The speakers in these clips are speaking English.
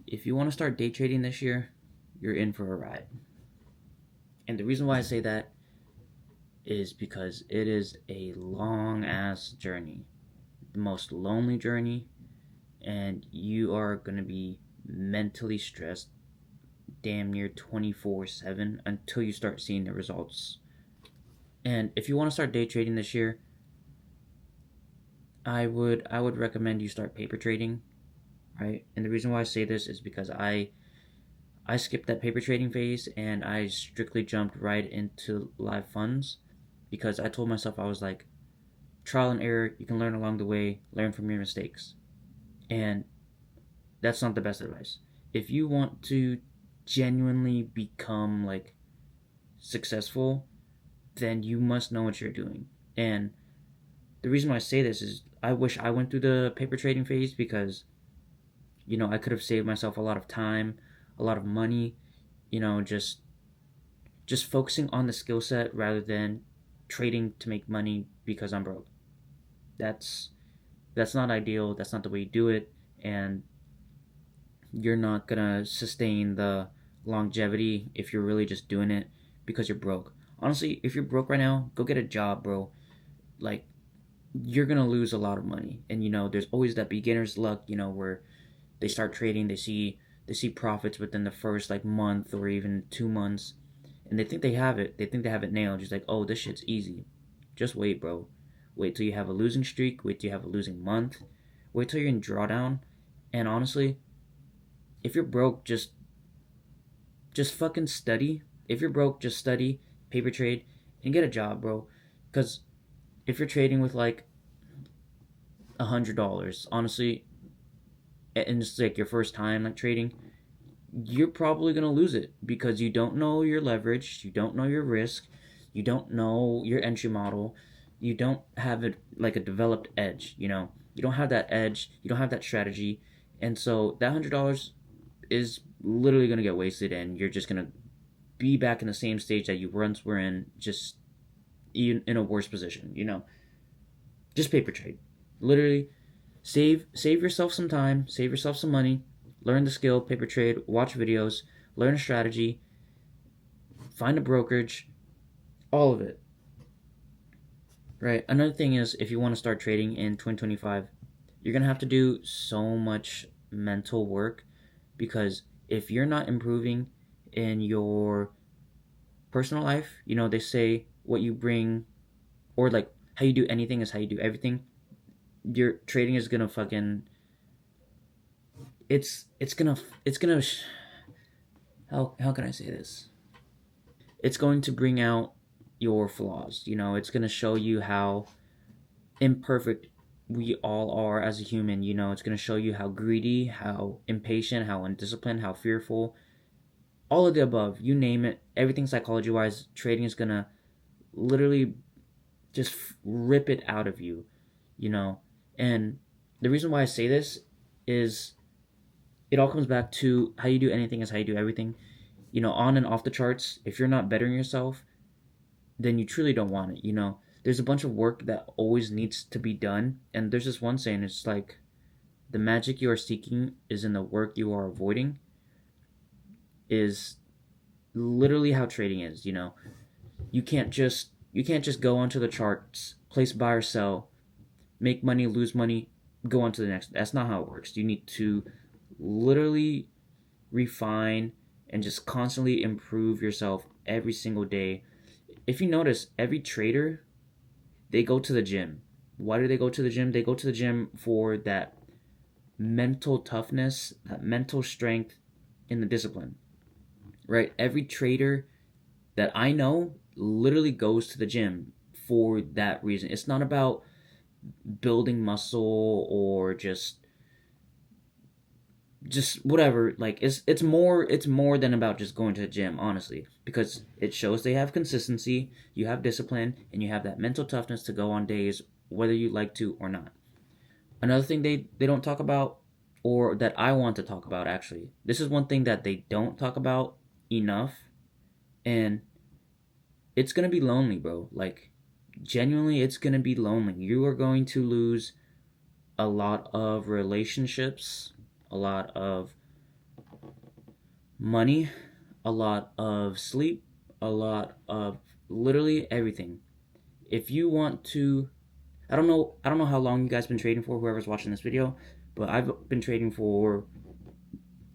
If you want to start day trading this year, you're in for a ride. And the reason why I say that is because it is a long ass journey, the most lonely journey, and you are going to be mentally stressed damn near 24/7 until you start seeing the results. And if you want to start day trading this year, I would recommend you start paper trading, right? And the reason why I say this is because I skipped that paper trading phase and I strictly jumped right into live funds because I told myself, I was like, trial and error, you can learn along the way, learn from your mistakes. And that's not the best advice. If you want to genuinely become like successful, then you must know what you're doing. And the reason why I say this is I wish I went through the paper trading phase because I could have saved myself a lot of time, a lot of money, just focusing on the skill set rather than trading to make money because I'm broke. That's that's not ideal. That's not the way you do it, and you're not gonna sustain the longevity if you're really just doing it because you're broke. Honestly, if you're broke right now, go get a job, bro. Like, you're gonna lose a lot of money, and there's always that beginner's luck, where they start trading, they see profits within the first like month or even 2 months, and they think they have it. They think they have it nailed. Just like, oh, this shit's easy. Just wait, bro. Wait till you have a losing streak. Wait till you have a losing month. Wait till you're in drawdown. And honestly, if you're broke, just fucking study. If you're broke, just study, paper trade, and get a job, bro. Because if you're trading with like $100, honestly, and it's like your first time like trading, you're probably gonna lose it because you don't know your leverage, you don't know your risk, you don't know your entry model, you don't have it like a developed edge. You don't have that edge, you don't have that strategy, and so that $100 is literally gonna get wasted, and you're just gonna be back in the same stage that you once were in, just in a worse position. Just paper trade, literally. Save yourself some time, save yourself some money, learn the skill, paper trade, watch videos, learn a strategy, find a brokerage, all of it. Right? Another thing is, if you want to start trading in 2025, you're going to have to do so much mental work because if you're not improving in your personal life, they say what you bring, or like how you do anything is how you do everything. Your trading is going to fucking it's gonna how can I say this? It's going to bring out your flaws. It's going to show you how imperfect we all are as a human. It's going to show you how greedy, how impatient, how undisciplined, how fearful, all of the above, you name it. Everything psychology wise, trading is going to literally just rip it out of you, you know. And the reason why I say this is it all comes back to how you do anything is how you do everything. On and off the charts, if you're not bettering yourself, then you truly don't want it. There's a bunch of work that always needs to be done. And there's this one saying, it's like, the magic you are seeking is in the work you are avoiding, is literally how trading is. You can't just go onto the charts, place buy or sell, make money, lose money, go on to the next. That's not how it works. You need to literally refine and just constantly improve yourself every single day. If you notice, every trader, they go to the gym. Why do they go to the gym? They go to the gym for that mental toughness, that mental strength in the discipline. Right? Every trader that I know literally goes to the gym for that reason. It's not about building muscle or just whatever. Like, it's more than about just going to the gym, honestly, because it shows they have consistency, you have discipline, and you have that mental toughness to go on days whether you like to or not. Another thing they don't talk about, or that I want to talk about, actually, this is one thing that they don't talk about enough, and it's gonna be lonely, bro. Like, genuinely, it's gonna be lonely. You are going to lose a lot of relationships, a lot of money, a lot of sleep, a lot of literally everything. If you want to, I don't know how long you guys been trading for, whoever's watching this video, but I've been trading for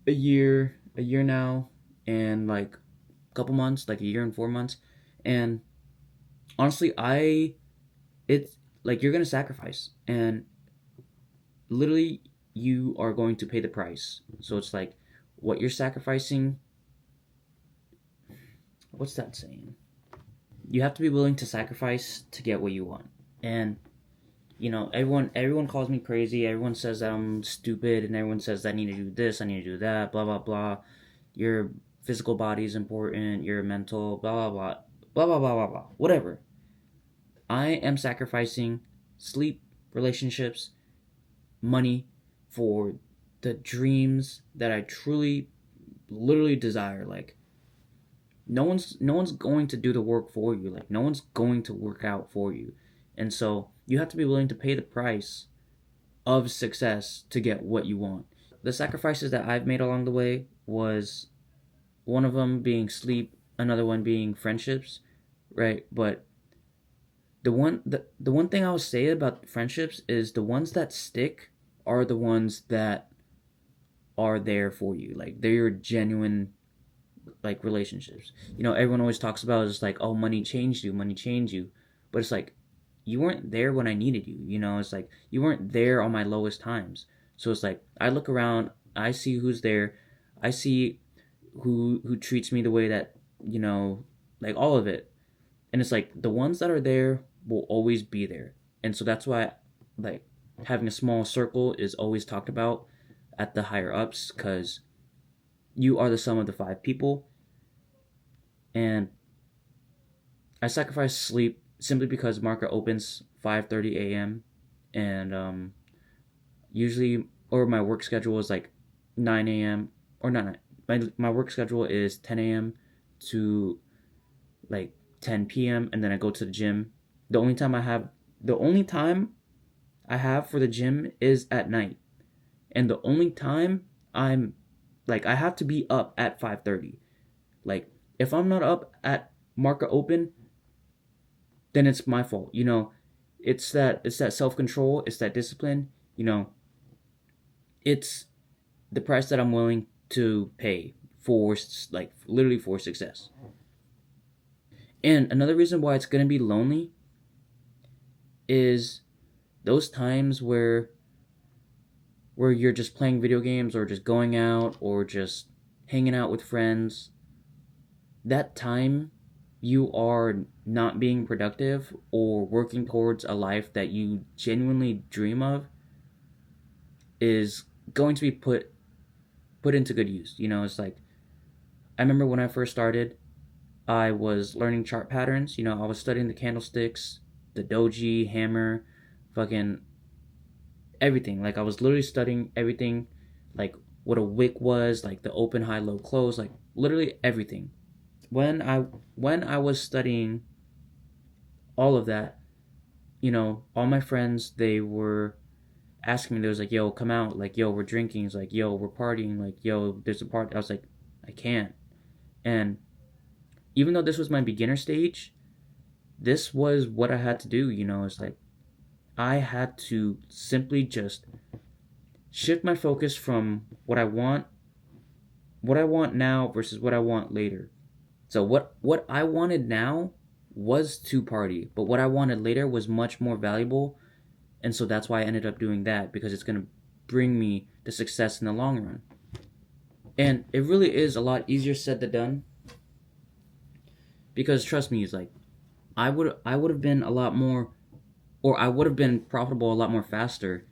a year now, and like a couple months, like a year and 4 months. And honestly, it's like you're gonna sacrifice, and literally you are going to pay the price. So it's like what you're sacrificing. What's that saying? You have to be willing to sacrifice to get what you want. And everyone calls me crazy. Everyone says that I'm stupid, and everyone says that I need to do this, I need to do that, blah blah blah. Your physical body is important. Your mental, blah blah blah, blah blah blah blah blah. Whatever. I am sacrificing sleep, relationships, money for the dreams that I truly, literally desire. Like no one's going to do the work for you. Like no one's going to work out for you, and so you have to be willing to pay the price of success to get what you want. The sacrifices that I've made along the way was one of them being sleep, another one being friendships, right? But the one thing I would say about friendships is the ones that stick are the ones that are there for you. Like they're your genuine like relationships. Everyone always talks about is like, oh, money changed you, money changed you. But it's like you weren't there when I needed you. It's like you weren't there on my lowest times. So it's like I look around, I see who's there, I see who treats me the way that, like all of it. And it's like the ones that are there will always be there. And so that's why like having a small circle is always talked about at the higher ups, because you are the sum of the five people. And I sacrifice sleep simply because market opens 5:30 a.m. and usually, or my work schedule is like 9 a.m. or not. My work schedule is 10 a.m. to like 10 p.m. and then I go to the gym. The only time I have for the gym is at night. And the only time I'm like I have to be up at 5:30. Like if I'm not up at market open, then it's my fault. It's that self-control, it's that discipline, it's the price that I'm willing to pay for like literally for success. And another reason why it's going to be lonely is those times where you're just playing video games or just going out or just hanging out with friends. That time you are not being productive or working towards a life that you genuinely dream of is going to be put into good use. It's like I remember when I first started, I was learning chart patterns. I was studying the candlesticks, the doji, hammer, fucking everything. Like I was literally studying everything, like what a wick was, like the open, high, low, close, like literally everything. When I was studying all of that, all my friends, they were asking me, they was like, yo, come out, like, yo, we're drinking, it's like, yo, we're partying, like, yo, there's a party. I was like, I can't. And even though this was my beginner stage, this was what I had to do. It's like I had to simply just shift my focus from what I want now versus what I want later. So what I wanted now was to party, but what I wanted later was much more valuable, and so that's why I ended up doing that, because it's going to bring me the success in the long run. And it really is a lot easier said than done, because trust me, it's like I would have been a lot more, or I would have been profitable a lot more faster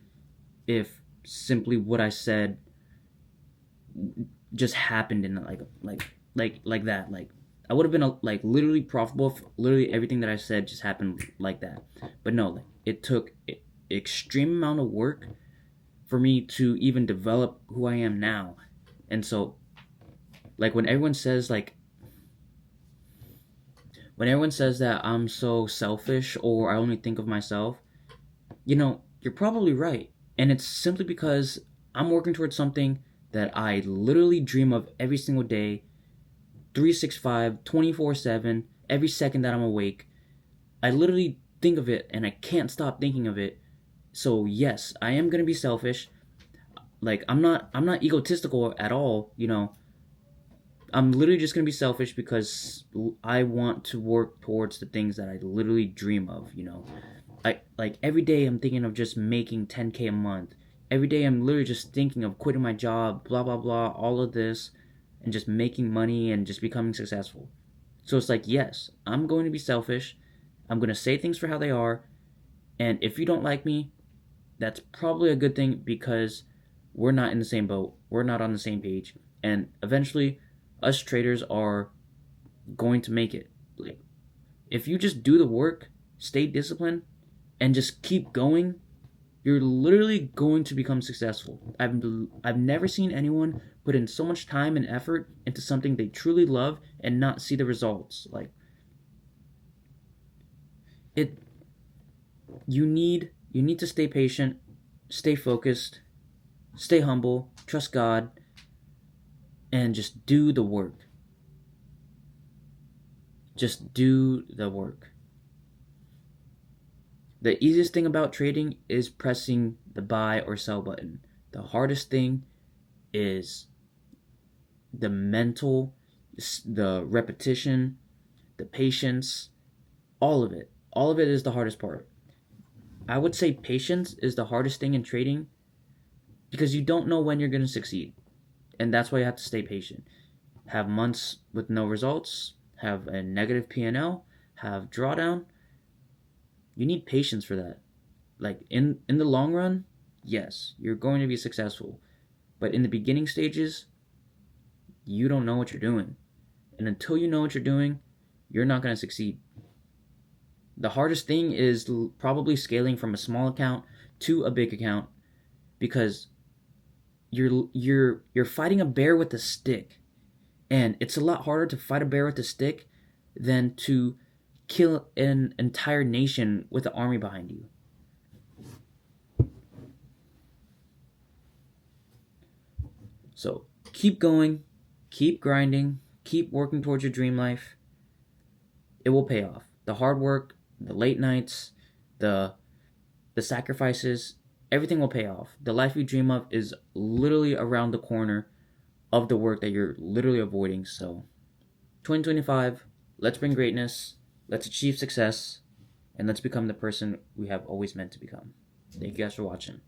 if simply what I said just happened in like that. Like I would have been like literally profitable if literally everything that I said just happened like that. But no, like it took extreme amount of work for me to even develop who I am now. And so like when everyone says that I'm so selfish or I only think of myself, you're probably right. And it's simply because I'm working towards something that I literally dream of every single day, 365, 24/7, every second that I'm awake. I literally think of it and I can't stop thinking of it. So yes, I am going to be selfish. Like I'm not egotistical at all, you know. I'm literally just going to be selfish because I want to work towards the things that I literally dream of, you know. I like every day I'm thinking of just making 10K a month. Every day I'm literally just thinking of quitting my job, blah blah blah, all of this and just making money and just becoming successful. So it's like, yes, I'm going to be selfish. I'm going to say things for how they are, and if you don't like me, that's probably a good thing because we're not in the same boat. We're not on the same page. And eventually us traders are going to make it. Like if you just do the work, stay disciplined, and just keep going, you're literally going to become successful. I've never seen anyone put in so much time and effort into something they truly love and not see the results. Like it you need to stay patient, stay focused, stay humble, trust God, and just do the work. Just do the work. The easiest thing about trading is pressing the buy or sell button. The hardest thing is the mental, the repetition, the patience, all of it. All of it is the hardest part. I would say patience is the hardest thing in trading because you don't know when you're going to succeed. And that's why you have to stay patient. Have months with no results, have a negative P&L, have drawdown. You need patience for that. Like in the long run, yes, you're going to be successful. But in the beginning stages, you don't know what you're doing. And until you know what you're doing, you're not going to succeed. The hardest thing is probably scaling from a small account to a big account because you're fighting a bear with a stick. And it's a lot harder to fight a bear with a stick than to kill an entire nation with an army behind you. So keep going, keep grinding, keep working towards your dream life. It will pay off. The hard work, the late nights, the sacrifices, everything will pay off. The life you dream of is literally around the corner of the work that you're literally avoiding. So 2025, let's bring greatness, let's achieve success, and let's become the person we have always meant to become. Thank you guys for watching.